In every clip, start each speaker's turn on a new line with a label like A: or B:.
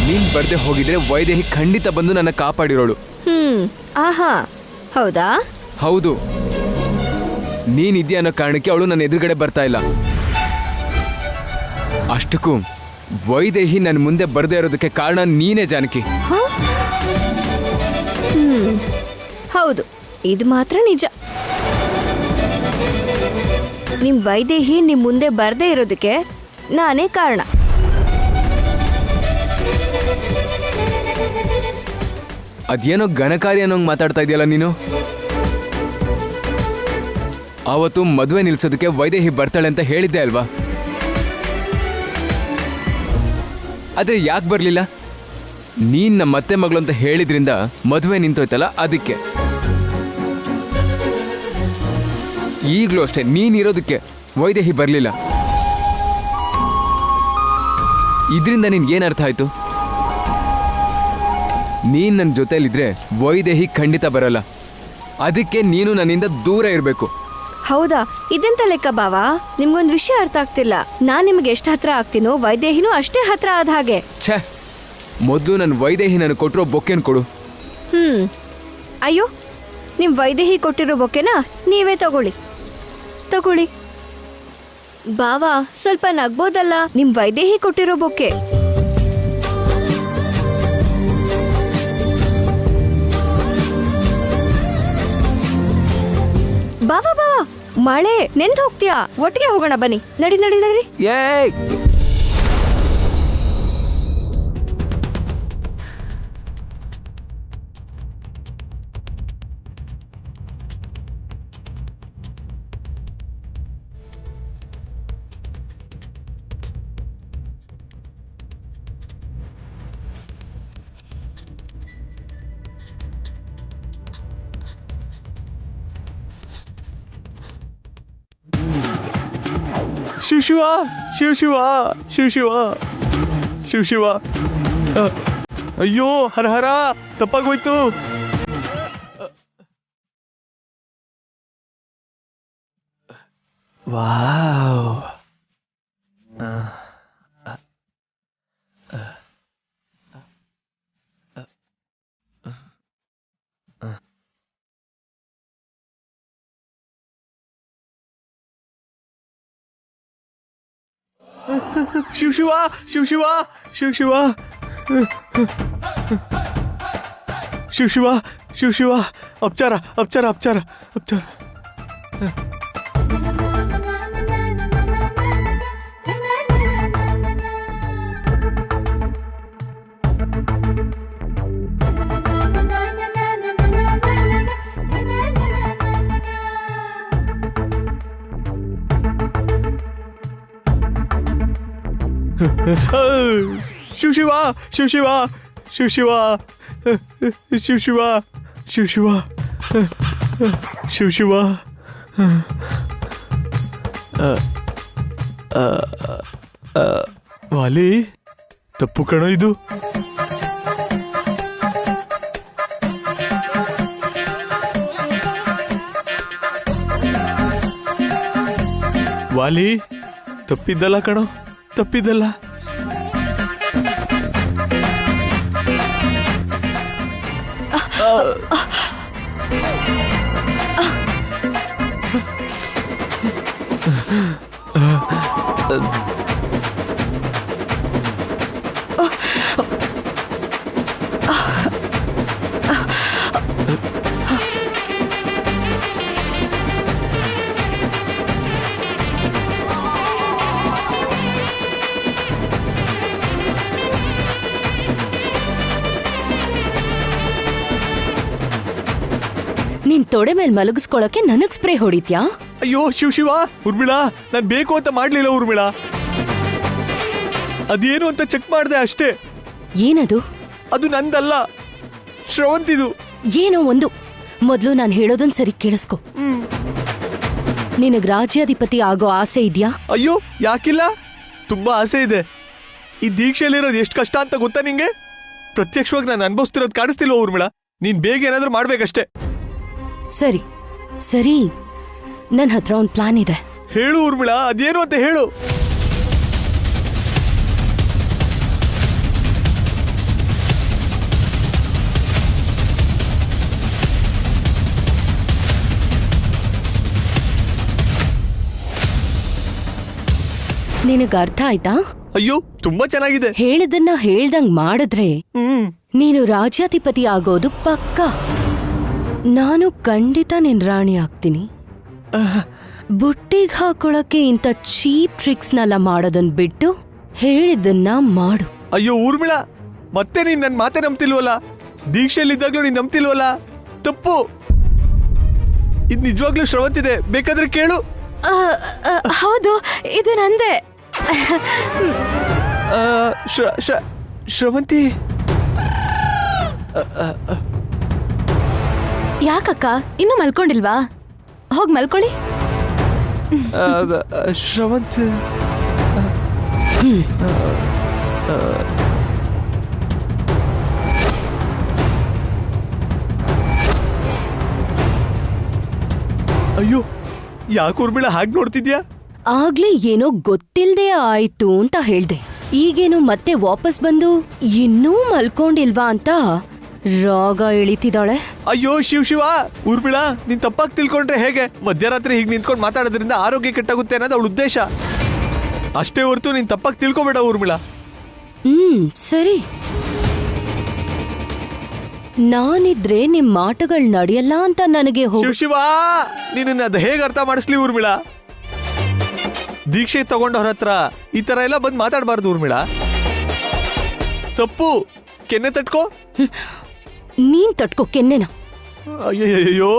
A: ನೀನ್ ಬರ್ದೆ ಹೋಗಿದ್ರೆ ವೈದೇಹಿ ಖಂಡಿತ ಬಂದು ನನ್ನ ಕಾಪಾಡಿರೋಳು.
B: ಆಹಾ, ಹೌದಾ?
A: ಹೌದು, ನೀನಿದ್ಯಾ ಅನ್ನೋ ಕಾರಣಕ್ಕೆ ಅವಳು ನನ್ನ ಎದುರುಗಡೆ ಬರ್ತಾ ಇಲ್ಲ. ಅಷ್ಟಕ್ಕೂ ವೈದೇಹಿ ನನ್ನ ಮುಂದೆ ಬರ್ದೇ ಇರೋದಕ್ಕೆ ಕಾರಣ ನೀನೇ ಜಾನಕಿ.
B: ಹೌದು, ಇದು ಮಾತ್ರ ನಿಜ. ನಿಮ್ ವೈದೇಹಿ ನಿಮ್ ಮುಂದೆ ಬರ್ದೇ ಇರೋದಕ್ಕೆ ನಾನೇ ಕಾರಣ.
A: ಅದೇನೋ ಘನಕಾರಿ ಅನ್ನೋಂಗ್ ಮಾತಾಡ್ತಾ ಇದೆಯಲ್ಲ ನೀನು. ಆವತ್ತು ಮದುವೆ ನಿಲ್ಸೋದಕ್ಕೆ ವೈದೇಹಿ ಬರ್ತಾಳೆ ಅಂತ ಹೇಳಿದ್ದೆ ಅಲ್ವಾ? ಆದ್ರೆ ಯಾಕೆ ಬರ್ಲಿಲ್ಲ? ನೀನ್ ನಮ್ಮ ಮತ್ತೆ ಮಗಳು ಅಂತ ಹೇಳಿದ್ರಿಂದ ಮದುವೆ ನಿಂತೋಯ್ತಲ್ಲ, ಅದಕ್ಕೆ. ಈಗಲೂ ಅಷ್ಟೇ, ನೀನಿರೋದಕ್ಕೆ ವೈದೇಹಿ ಬರ್ಲಿಲ್ಲ. ಇದರಿಂದ ನಿನ್ಗೆ ಏನ್ ಅರ್ಥ ಆಯ್ತು? ನೀನ್ ನನ್ನ ಜೊತೆಲಿದ್ರೆ ವೈದೇಹಿ ಖಂಡಿತ ಬರಲ್ಲ. ಅದಕ್ಕೆ ನೀನು ನನ್ನಿಂದ ದೂರ ಇರಬೇಕು.
B: ಹೌದಾ? ಇದೆಂತ ಲೆಕ್ಕ ಬಾವಾ? ನಿಮ್ಗೊಂದು ವಿಷಯ ಅರ್ಥ ಆಗ್ತಿಲ್ಲ. ನಾನ್ ನಿಮ್ಗೆ ಎಷ್ಟು ಹತ್ರ ಆಗ್ತೀನೋ ವೈದೇಹಿನೂ ಅಷ್ಟೇ ಹತ್ರ ಆದ ಹಾಗೆ.
A: ಛೇ, ಮೊದಲು ನನ್ನ ವೈದೇಹಿ ನನಗೆ ಕೊಟ್ಟಿರೋ ಬೊಕ್ಕೆನ ಕೊಡು.
B: ಅಯ್ಯೋ, ನಿಮ್ ವೈದೇಹಿ ಕೊಟ್ಟಿರೋ ಬೊಕ್ಕೆನಾ ನೀವೇ ತಗೊಳ್ಳಿ. ಬಾವಾ, ಸ್ವಲ್ಪ ನಗ್ಬೋದಲ್ಲ? ನಿಮ್ ವೈದೇಹಿ ಕೊಟ್ಟಿರೋ ಬೊಕ್ಕೆ. ಬಾವಾ, ಮಳೆ ನೆಂದು ಹೋಗ್ತೀಯಾ? ಒಟ್ಟಿಗೆ ಹೋಗೋಣ ಬನ್ನಿ. ನಡಿ.
C: ಶಿವ. ಅಯ್ಯೋ, ಹರ ತಪ್ಪಾಗೋಯ್ತು. ವಾವ್, ಶಿವ. ಅಪ್ಚಾರ. ಶಿವ. ವಾಲಿ, ತಪ್ಪು ಕಣೋ ಇದು. ವಾಲಿ, ತಪ್ಪಿದ್ದಲ್ಲ ಕಣೋ, ತಪ್ಪಿದ್ದಲ್ಲ.
B: ನಿನ್ ತೊಡೆ ಮೇಲೆ ಮಲಗಿಸ್ಕೊಳಕ್ಕೆ ನನಗ್ ಸ್ಪ್ರೇ ಹೊಡಿತ್ಯಾ?
C: ಅಯ್ಯೋ ಶಿವ, ಉರ್ಮಿಳಾ, ನಾನ್ ಬೇಕು ಅಂತ ಮಾಡ್ಲಿಲ್ಲ ಉರ್ಮಿಳಾ. ಅದೇನು ಅಂತ ಚೆಕ್ ಮಾಡ್ದೆ ಅಷ್ಟೇ.
B: ಏನದು?
C: ಅದು ನಂದಲ್ಲ, ಶ್ರವಂತಿದು.
B: ಏನೋ ಒಂದು. ಮೊದ್ಲು ನಾನು ಹೇಳೋದನ್ ಸರಿ ಕೇಳಿಸ್ಕೊ. ನಿನಗ್ ರಾಜ್ಯಾಧಿಪತಿ ಆಗೋ ಆಸೆ ಇದ್ಯಾ?
C: ಅಯ್ಯೋ, ಯಾಕಿಲ್ಲ, ತುಂಬಾ ಆಸೆ ಇದೆ. ಈ ದೀಕ್ಷೆಯಲ್ಲಿರೋದು ಎಷ್ಟು ಕಷ್ಟ ಅಂತ ಗೊತ್ತಾ ನಿಂಗೆ? ಪ್ರತ್ಯಕ್ಷವಾಗಿ ನಾನು ಅನುಭವಿಸ್ತಿರೋದು ಕಾಣಿಸ್ತಿಲ್ವ ಊರ್ಮಿಳಾ? ನೀನ್ ಬೇಗ ಏನಾದ್ರೂ ಮಾಡ್ಬೇಕಷ್ಟೇ.
B: ಸರಿ, ನನ್ನ ಹತ್ರ ಒಂದು ಪ್ಲಾನ್ ಇದೆ.
C: ಹೇಳು ಊರ್ಮಿಳಾ, ಅದೇನು ಅಂತ ಹೇಳು.
D: ನಿನಗ್ ಅರ್ಥ ಆಯ್ತಾ?
C: ಅಯ್ಯೋ ತುಂಬಾ ಚೆನ್ನಾಗಿದೆ.
D: ಹೇಳಿದನ್ನ ಹೇಳ್ದಂಗ್ ಮಾಡಿದ್ರೆ
C: ಹ್ಮ್
D: ನೀನು ರಾಜ್ಯಾಧಿಪತಿ ಆಗೋದು ಪಕ್ಕ. ನಾನು ಖಂಡಿತ ನಿನ್ ರಾಣಿ ಆಗ್ತೀನಿ. ಬುಟ್ಟಿಗ್ ಹಾಕೊಳಕ್ಕೆ ಇಂಥ ಚೀಪ್ ಟ್ರಿಕ್ಸ್ನೆಲ್ಲ ಮಾಡೋದನ್ ಬಿಟ್ಟು ಹೇಳಿದ್ದನ್ನ ಮಾಡು.
C: ಅಯ್ಯೋ ಊರ್ಮಿಳಾ, ಮತ್ತೆ ನೀನ್ ನನ್ ಮಾತೆ ನಂಬ್ತಿಲ್ವಲ್ಲ? ದೀಕ್ಷೆಯಲ್ಲಿದ್ದಾಗ್ಲೂ ನೀನ್ ನಂಬ್ತಿಲ್ವಲ್ಲ? ತಪ್ಪು. ಇದ್ ನಿಜವಾಗ್ಲೂ ಶ್ರವಂತಿದೆ, ಬೇಕಾದ್ರೆ ಕೇಳು.
B: ಹೌದು, ಇದು ನಂದೇ.
C: ಆ, ಶ್ರವಂತಿ.
B: ಯಾಕಕ್ಕ ಇನ್ನು ಮಲ್ಕೊಂಡಿಲ್ವಾ? ಹೋಗ್ ಮಲ್ಕೊಳ್ಳಿ.
C: ಶ್ರವಂತ್, ಅಯ್ಯೋ ಯಾಕೆ ಊರ್ಮಿಳಾ ಹಾಗೆ ನೋಡ್ತಿದ್ಯಾ?
D: ಆಗ್ಲೇ ಏನೋ ಗೊತ್ತಿಲ್ದೇ ಆಯ್ತು ಅಂತ ಹೇಳ್ದೆ. ಈಗೇನು ಮತ್ತೆ ವಾಪಸ್ ಬಂದು ಇನ್ನೂ ಮಲ್ಕೊಂಡಿಲ್ವಾ ಅಂತ ರಾಗ ಇಳಿತಿದ್ದಾಳೆ.
C: ಅಯ್ಯೋ ಶಿವ, ಊರ್ಮಿಳಾ ನೀನ್ ತಪ್ಪಾಗಿ ತಿಳ್ಕೊಂಡ್ರೆ ಹೇಗೆ? ಮಧ್ಯರಾತ್ರಿ ಹೀಗೆ ನಿಂತ್ಕೊಂಡು ಮಾತಾಡೋದ್ರಿಂದ ಆರೋಗ್ಯ ಕೆಟ್ಟಾಗುತ್ತೆ ಅನ್ನೋದು ಅವಳ ಉದ್ದೇಶ ಅಷ್ಟೇ ಹೊರತು ನೀನ್ ತಪ್ಪಾಗಿ ತಿಳ್ಕೊಬೇಡ ಊರ್ಮಿಳಾ.
D: ಸರಿ. ನಾನಿದ್ರೆ ನಿಮ್ ಮಾಟುಗಳು ನಡೆಯಲ್ಲ ಅಂತ ನನಗೆ
C: ಶಿವ, ನೀನನ್ನ ಅದು ಹೇಗೆ ಅರ್ಥ ಮಾಡಿಸ್ಲಿ ಊರ್ಮಿಳಾ? ದೀಕ್ಷೆ ತಗೊಂಡವ್ರ ಹತ್ರ ಈ ತರ ಎಲ್ಲ ಬಂದು ಮಾತಾಡಬಾರ್ದು ಊರ್ಮಿಳಾ. ತಪ್ಪು. ಕೆನ್ನೆ ತಟ್ಕೋ.
D: ನೀನ್ ತಟ್ಕೋ ಕೆನ್ನೆನ.
C: ಅಯ್ಯಯ್ಯೋ,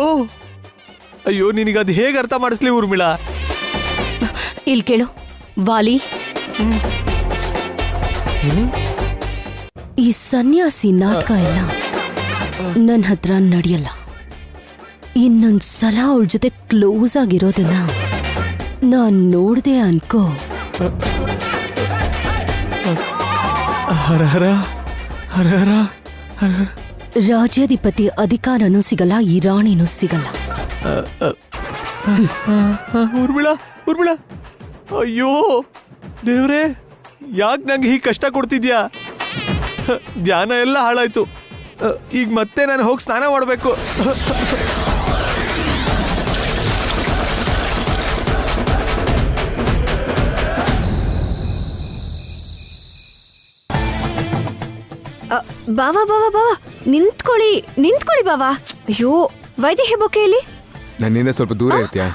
C: ಅಯ್ಯೋ ನಿನಗೆ ಅದು ಹೇಗೆ ಅರ್ಥ ಮಾಡಿಸ್ಲಿ ಊರ್ಮಿಳಾ?
D: ಇಲ್ ಕೇಳು ವಾಲಿ, ಈ ಸನ್ಯಾಸಿ ನಾಟಕ ಎಲ್ಲ ನನ್ನ ಹತ್ರ ನಡೆಯಲ್ಲ. ಇನ್ನೊಂದ್ಸಲ ಅವಳ ಜೊತೆ ಕ್ಲೋಸ್ ಆಗಿರೋದನ್ನ ನಾನ್ ನೋಡ್ದೆ ಅನ್ಕೋ.
C: ಹರ ಹರ ಹರ ಹರ ಹರ.
D: ರಾಜ್ಯಾಧಿಪತಿ ಅಧಿಕಾರನೂ ಸಿಗಲ್ಲ, ಈ ರಾಣಿನೂ ಸಿಗಲ್ಲ.
C: ಊರ್ಮಿಳಾ, ಊರ್ಮಿಳಾ, ಅಯ್ಯೋ ದೇವ್ರೆ, ಯಾಕೆ ನಂಗೆ ಹೀಗೆ ಕಷ್ಟ ಕೊಡ್ತಿದ್ಯಾ? ಧ್ಯಾನ ಎಲ್ಲ ಹಾಳಾಯ್ತು. ಈಗ ಮತ್ತೆ ನಾನು ಹೋಗಿ ಸ್ನಾನ ಮಾಡಬೇಕು.
B: ಬಾವಾ ಬಾವಾ ಬಾವಾ, ನಿಂತ್ಕೊಳ್ಳಿ ನಿಂತ್ಕೊಳ್ಳಿ ಬಾವಾ. ಅಯ್ಯೋ ವೈದೇಹಿ ಬೊಕೆಯಲ್ಲಿ
A: ನನ್ನಿಂದ ಸ್ವಲ್ಪ ದೂರ ಇರ್ತೀಯಾ?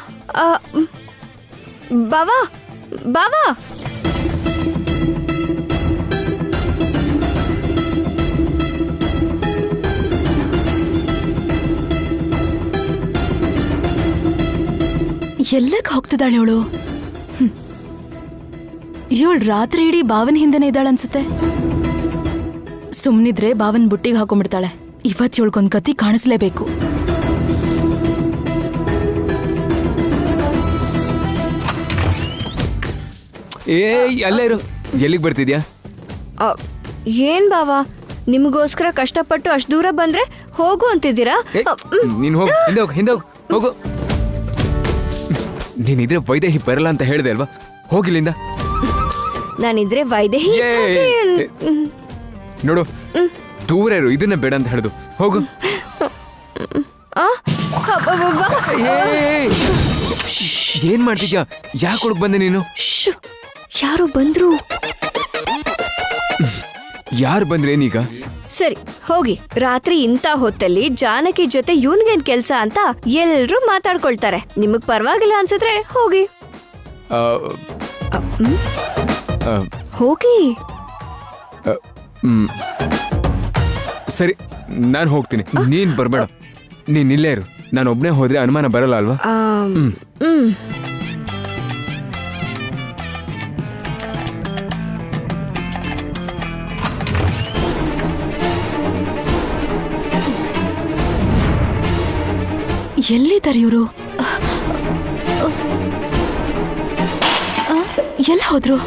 B: ಬಾವಾ ಬಾವಾ.
E: ಎಲ್ಲಕ್ಕೆ ಹೋಗ್ತಿದ್ದಾಳೆ ಇವಳು? ಇವಳು ರಾತ್ರಿ ಇಡೀ ಬಾವನ ಹಿಂದೆನೇ ಇದ್ದಾಳನ್ಸುತ್ತೆ. ಸುಮ್ನಿದ್ರೆ ಬಾವನ್ ಬುಟ್ಟಿಗೆ ಹಾಕೊಂಡ್ಬಿಡ್ತಾಳೆ. ಇವತ್ತು ಇವಳ್ಗೊಂದ್ ಗತಿ ಕಾಣಿಸ್ಲೇಬೇಕು.
A: ಅಲ್ಲೇ ಇರು. ಎಲ್ಲಿಗೆ ಬರ್ತಿದ್ಯಾ?
B: ಏನ್ ಬಾವಾ, ನಿಮಗೋಸ್ಕರ ಕಷ್ಟಪಟ್ಟು ಅಷ್ಟು ದೂರ ಬಂದ್ರೆ ಹೋಗು ಅಂತಿದ್ದೀರಾ?
A: ನೀನ್ ಹೋಗ್, ಹಿಂದೆ ಹೋಗು, ಹಿಂದೆ ಹೋಗು, ಹೋಗು. ನೀನಿದ್ರೆ ವೈದೇಹಿ ಬರಲ್ಲ ಅಂತ ಹೇಳಿದೆ ಅಲ್ವಾ? ಹೋಗಿಲ್ಲಿಂದ.
B: ನಾನಿದ್ರೆ ವೈದೇಹಿ
A: ನೋಡು, ದೂರ ಇರು. ಇದನ್ನ ಬೇಡ ಅಂತ ಹೇಳುದು. ಹೋಗು. ಏನ್ ಮಾಡ್ತಿದ್ಯಾ? ಯಾಕೆ ಹುಡುಕ್ ಬಂದೆ ನೀನು?
B: ಯಾರು ಬಂದ್ರು?
A: ಯಾರು ಬಂದ್ರೇನೀಗ?
B: ಸರಿ ಹೋಗಿ. ರಾತ್ರಿ ಇಂಥ ಹೊತ್ತಲ್ಲಿ ಜಾನಕಿ ಜೊತೆ ಇವನ್ಗೇನ್ ಕೆಲ್ಸ ಅಂತ ಎಲ್ರೂ ಮಾತಾಡ್ಕೊಳ್ತಾರೆ. ನಿಮಗ್ ಪರವಾಗಿಲ್ಲ ಅನ್ಸಿದ್ರೆ ಹೋಗಿ. ಹೋಗಿ.
A: ಸರಿ, ನಾನು ಹೋಗ್ತೀನಿ. ನೀನ್ ಬರ್ಬೇಡ. ನೀನ್ ಇಲ್ಲೇ ಇರು. ನಾನು ಒಬ್ನೇ ಹೋದ್ರೆ ಅನುಮಾನ ಬರಲ್ಲ ಅಲ್ವಾ?
E: ಎಲ್ಲಿದ್ದಾರೆ ಇವರು? ಎಲ್ಲಿ ಹೋದ್ರು?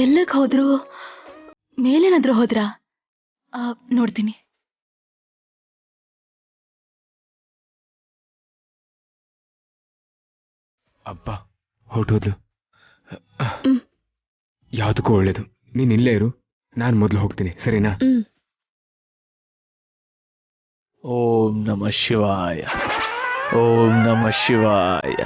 E: ಎಲ್ಲಕ್ಕೆ ಹೋದ್ರು? ಮೇಲೇನಾದ್ರೂ ಹೋದ್ರಾ? ನೋಡ್ತೀನಿ.
A: ಅಬ್ಬ ಹೊರಟೋದ್ಲು. ಯಾವುದಕ್ಕೂ ಒಳ್ಳೇದು, ನೀನ್ ಇಲ್ಲೇ ಇರು, ನಾನು ಮೊದಲು ಹೋಗ್ತೀನಿ, ಸರಿನಾ?
C: ಓಂ ನಮಃ ಶಿವಾಯ. ಓಂ ನಮಃ ಶಿವಾಯ.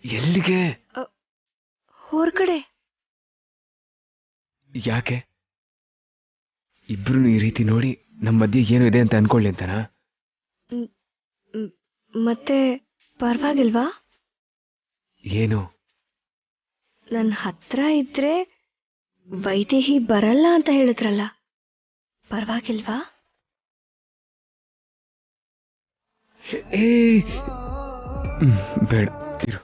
A: ಎಲ್ಲಿಗೆ?
B: ಹೊರಗಡೆ.
A: ಯಾಕೆ? ಇಬ್ರು ಈ ರೀತಿ ನೋಡಿ ನಮ್ಮ ಮಧ್ಯೆ ಏನು ಇದೆ ಅಂತ ಅನ್ಕೊಳ್ಳಿ ಅಂತನಾ?
B: ಮತ್ತೆ ಪರವಾಗಿಲ್ವಾ?
A: ಏನು?
B: ನನ್ನ ಹತ್ರ ಇದ್ರೆ ವೈದೇಹಿ ಬರಲ್ಲ ಅಂತ ಹೇಳಿದ್ರಲ್ಲ, ಪರವಾಗಿಲ್ವಾ?
A: ಬೇಡ ಇರು.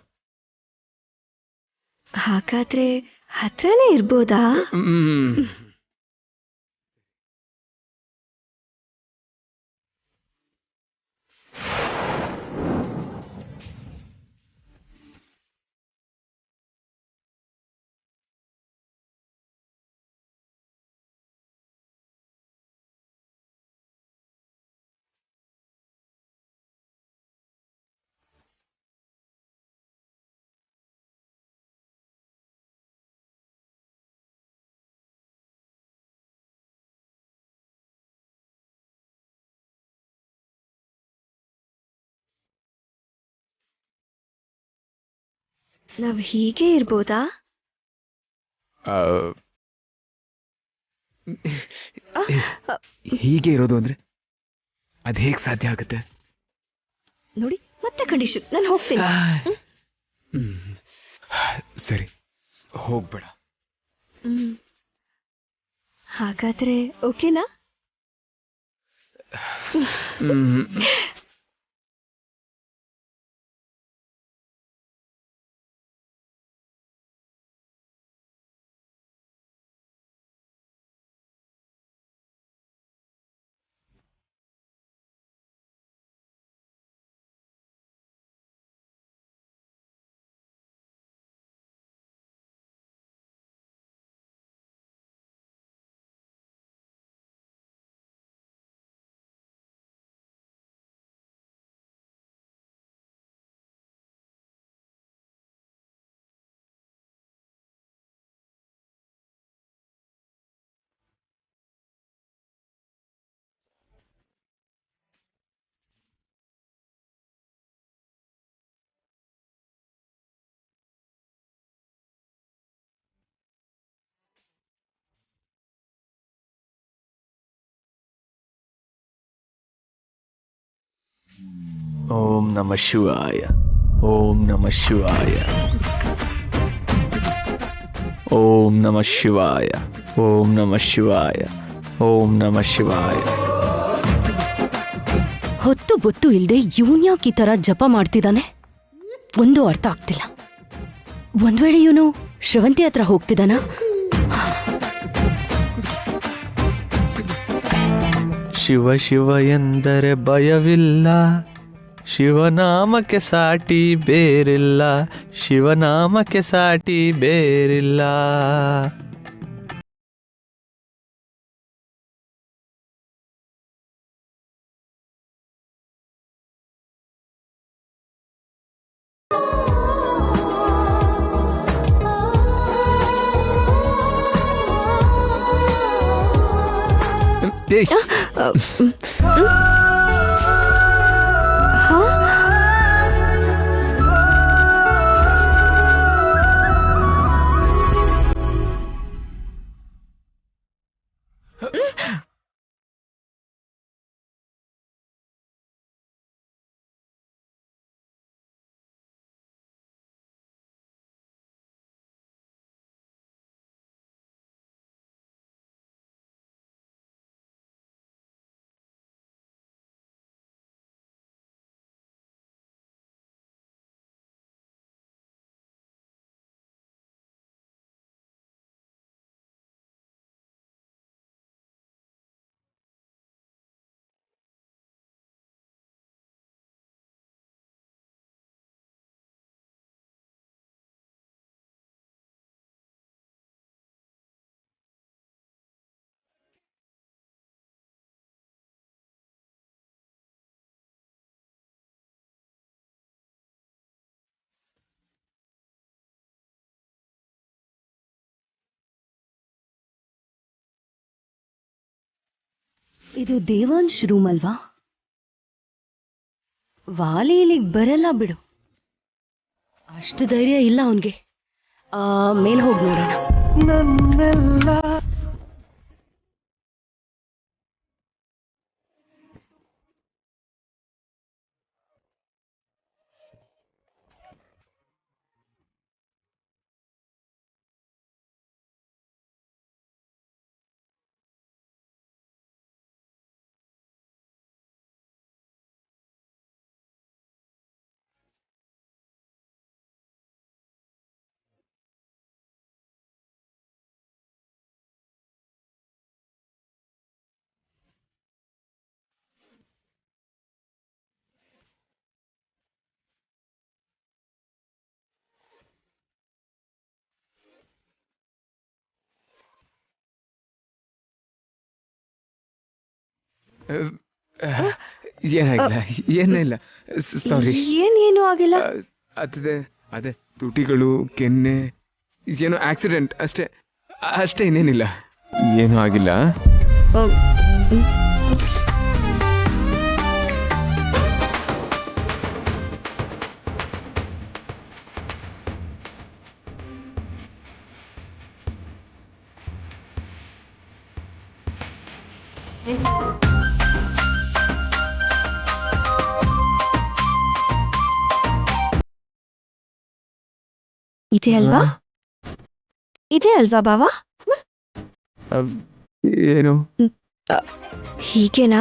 B: ಹಾಗಾದ್ರೆ ಹತ್ರನೇ ಇರ್ಬೋದಾ? ನಾವ್ ಹೀಗೆ ಇರ್ಬೋದಾ?
A: ಹೀಗೆ ಇರೋದು ಅಂದ್ರೆ ಅದ್ ಹೇಗ್ ಸಾಧ್ಯ ಆಗುತ್ತೆ?
B: ನೋಡಿ ಮತ್ತೆ ಕಂಡೀಷನ್, ನಾನು ಹೋಗ್ತೀನಿ.
A: ಸರಿ, ಹೋಗ್ಬೇಡ.
B: ಹಾಗಾದ್ರೆ ಓಕೆನಾ?
C: ಓಂ ನಮಃ ಶಿವಾಯ. ಓಂ ನಮಃ ಶಿವಾಯ. ಓಂ ನಮಃ ಶಿವಾಯ. ಓಂ ನಮಃ ಶಿವಾಯ. ಓಂ ನಮಃ ಶಿವಾಯ.
D: ಹೊತ್ತು ಬೊತ್ತು ಇಲ್ದೆ ಇವನ್ ಯಾಕೆ ಈ ತರ ಜಪ ಮಾಡ್ತಿದ್ದಾನೆ? ಒಂದು ಅರ್ಥ ಆಗ್ತಿಲ್ಲ. ಒಂದ್ ವೇಳೆ ಇವನು ಶ್ರವಂತಿ ಹತ್ರ ಹೋಗ್ತಿದ್ದಾನ?
C: ಶಿವ ಶಿವ ಎಂದರೆ ಭಯವಿಲ್ಲ, ಶಿವನಾಮಕ್ಕೆ ಸಾಟಿ ಬೇರಿಲ್ಲ, ಶಿವನಾಮಕ್ಕೆ ಸಾಟಿ ಬೇರಿಲ್ಲ.
D: ಇದು ದೇವಾಂಶ್ ರೂಮ್ ಅಲ್ವಾ? ವಾಲಿ ಇಲ್ಲಿಗೆ ಬರಲ್ಲ ಬಿಡು, ಅಷ್ಟು ಧೈರ್ಯ ಇಲ್ಲ ಅವನ್ಗೆ. ಮೇಲ್ ಹೋಗಿ ನೋಡೋಣ.
A: ಏನಾಗಿಲ್ಲ, ಏನಿಲ್ಲ, ಸಾರಿ.
B: ಏನು ಆಗಿಲ್ಲ.
A: ಅದೇ ತುಟಿಗಳು, ಕೆನ್ನೆ, ಏನೋ ಆಕ್ಸಿಡೆಂಟ್ ಅಷ್ಟೇ, ಅಷ್ಟೇ, ಇನ್ನೇನಿಲ್ಲ, ಏನೂ ಆಗಿಲ್ಲ.
B: ಇದೆ ಅಲ್ವಾ ಬಾವಾ?
A: ಏನು
B: ಹೀಗೇನಾ?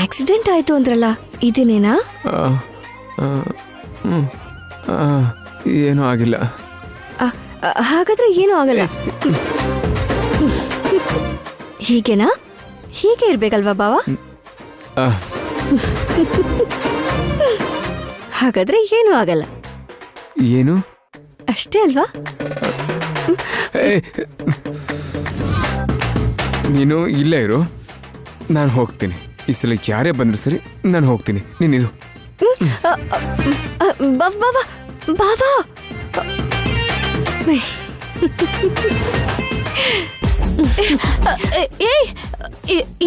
B: ಆಕ್ಸಿಡೆಂಟ್ ಆಯ್ತು ಅಂದ್ರಲ್ಲ, ಇದನ್ನೇನಾ?
A: ಏನೂ ಆಗಿಲ್ಲ.
B: ಹಾಗಾದ್ರೆ ಏನೂ ಆಗಲ್ಲ. ಹೀಗೇನಾ? ಹೀಗೆ ಇರ್ಬೇಕಲ್ವಾ ಬಾವಾ? ಹಾಗಾದ್ರೆ ಏನೂ ಆಗಲ್ಲ.
A: ಏನು?
B: ಅಷ್ಟೇ ಅಲ್ವಾ?
A: ನೀನು ಇಲ್ಲೇ ಇರು, ನಾನು ಹೋಗ್ತೀನಿ. ಈ ಸಲ ಯಾರೇ ಬಂದ್ರು ಸರಿ, ನಾನು ಹೋಗ್ತೀನಿ. ನೀನಿರು.
B: ಬಾವಾ ಬಾವಾ,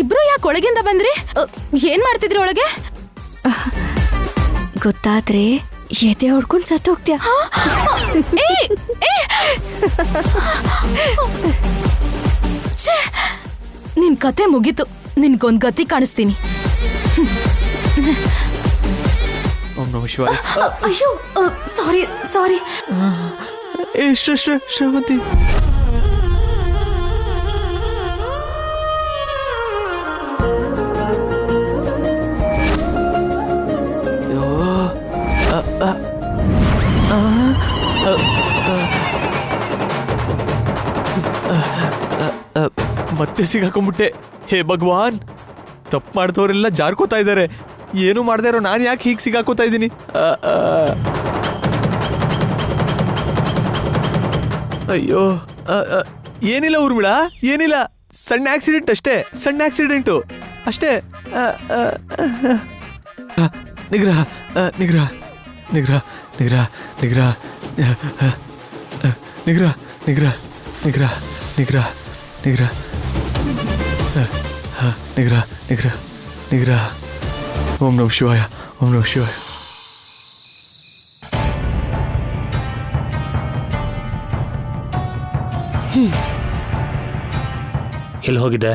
E: ಇಬ್ರು ಯಾಕೆ ಒಳಗಿಂದ ಬಂದ್ರಿ? ಏನ್ ಮಾಡ್ತಿದ್ರಿ ಒಳಗೆ?
B: ಗೊತ್ತಾದ್ರೆ ಎದೆ ಹೊಡ್ಕೊಂಡು ಸತ್ತೋಗ್ತೀಯ.
E: ನಿನ್ ಕತೆ ಮುಗೀತು, ನಿನ್ಗೊಂದ್ ಗತಿ ಕಾಣಿಸ್ತೀನಿ.
C: ಓಂ ನಮಃ ಶಿವಾಯ.
E: ಅಯ್ಯೋ, ಸಾರಿ ಸಾರಿ.
C: ಶ್ರವಂತಿ, ಮತ್ತೆ ಸಿಗಾಕೊಂಡ್ಬಿಟ್ಟೆ. ಹೇ ಭಗವಾನ್, ತಪ್ಪು ಮಾಡಿದವರೆಲ್ಲ ಜಾರ್ಕೋತಾ ಇದ್ದಾರೆ. ಏನು ಮಾಡದೇ ಇರೋ ನಾನು ಯಾಕೆ ಹೀಗೆ ಸಿಗಾಕೋತಾ ಇದ್ದೀನಿ? ಅಯ್ಯೋ, ಏನಿಲ್ಲ ಊರ್ಮಿಳಾ, ಏನಿಲ್ಲ, ಸಣ್ಣ ಆಕ್ಸಿಡೆಂಟ್ ಅಷ್ಟೇ, ಸಣ್ಣ ಆಕ್ಸಿಡೆಂಟು ಅಷ್ಟೇ. ನಿಗ್ರಹ ನಿಗ್ರಹ ನಿಗ್ರಹ ನಿಗ್ರಹ ನಿಗ್ರಹ ನಿಗ್ರಹ ನಿಗ್ರಹ ನಿಗ್ರಹ ನಿಗ್ರಹ ನಿಗ್ರಹ ನಿಗ್ರಹ ನಿಗ್ರಹ ನಿಗ್ರಹ. ಓಂ ನಮಃ ಶಿವಾಯ, ಓಂ ನಮಃ ಶಿವಾಯ.
F: ಎಲ್ಲಿ ಹೋಗಿದೆ?